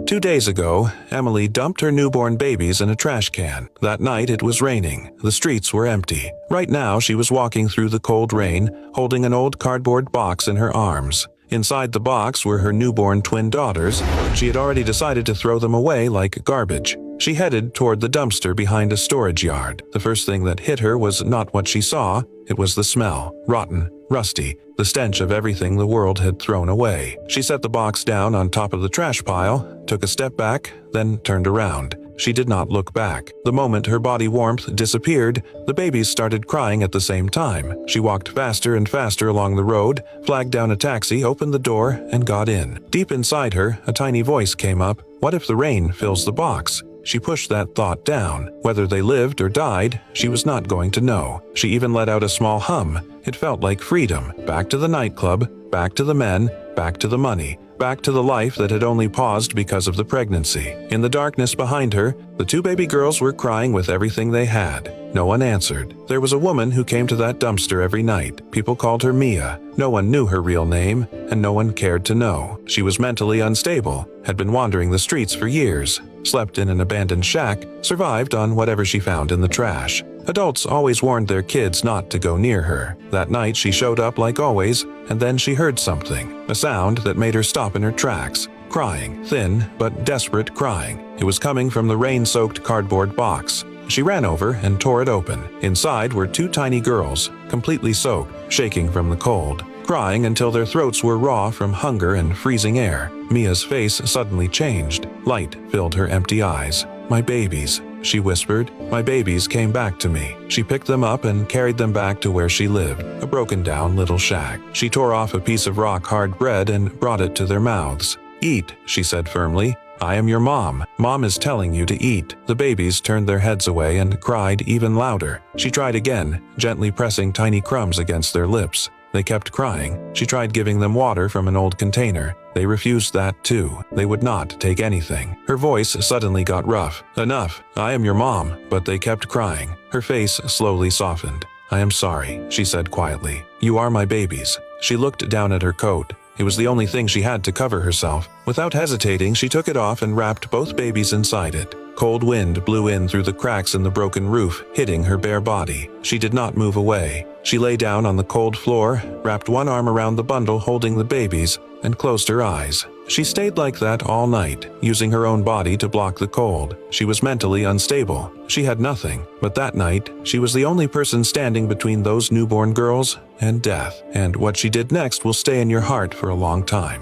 2 days ago, Emily dumped her newborn babies in a trash can. That night it was raining. The streets were empty. Right now she was walking through the cold rain, holding an old cardboard box in her arms. Inside the box were her newborn twin daughters. She had already decided to throw them away like garbage. She headed toward the dumpster behind a storage yard. The first thing that hit her was not what she saw, it was the smell. Rotten, rusty, the stench of everything the world had thrown away. She set the box down on top of the trash pile, took a step back, then turned around. She did not look back. The moment her body warmth disappeared, the babies started crying at the same time. She walked faster and faster along the road, flagged down a taxi, opened the door, and got in. Deep inside her, a tiny voice came up. What if the rain fills the box? She pushed that thought down. Whether they lived or died, she was not going to know. She even let out a small hum. It felt like freedom. Back to the nightclub, back to the men, back to the money, back to the life that had only paused because of the pregnancy. In the darkness behind her, the two baby girls were crying with everything they had. No one answered. There was a woman who came to that dumpster every night. People called her Mia. No one knew her real name, and no one cared to know. She was mentally unstable, had been wandering the streets for years, slept in an abandoned shack, survived on whatever she found in the trash. Adults always warned their kids not to go near her. That night she showed up like always, and then she heard something, a sound that made her stop in her tracks. Crying, thin but desperate crying. It was coming from the rain-soaked cardboard box. She ran over and tore it open. Inside were two tiny girls, completely soaked, shaking from the cold, crying until their throats were raw from hunger and freezing air. Mia's face suddenly changed. Light filled her empty eyes. "My babies," she whispered. "My babies came back to me." She picked them up and carried them back to where she lived, a broken-down little shack. She tore off a piece of rock-hard bread and brought it to their mouths. "Eat," she said firmly. "I am your mom. Mom is telling you to eat." The babies turned their heads away and cried even louder. She tried again, gently pressing tiny crumbs against their lips. They kept crying. She tried giving them water from an old container. They refused that too. They would not take anything. Her voice suddenly got rough. "Enough. I am your mom." But they kept crying. Her face slowly softened. "I am sorry," she said quietly. "You are my babies." She looked down at her coat. It was the only thing she had to cover herself. Without hesitating, she took it off and wrapped both babies inside it. Cold wind blew in through the cracks in the broken roof, hitting her bare body. She did not move away. She lay down on the cold floor, wrapped one arm around the bundle holding the babies, and closed her eyes. She stayed like that all night, using her own body to block the cold. She was mentally unstable. She had nothing. But that night, she was the only person standing between those newborn girls and death. And what she did next will stay in your heart for a long time.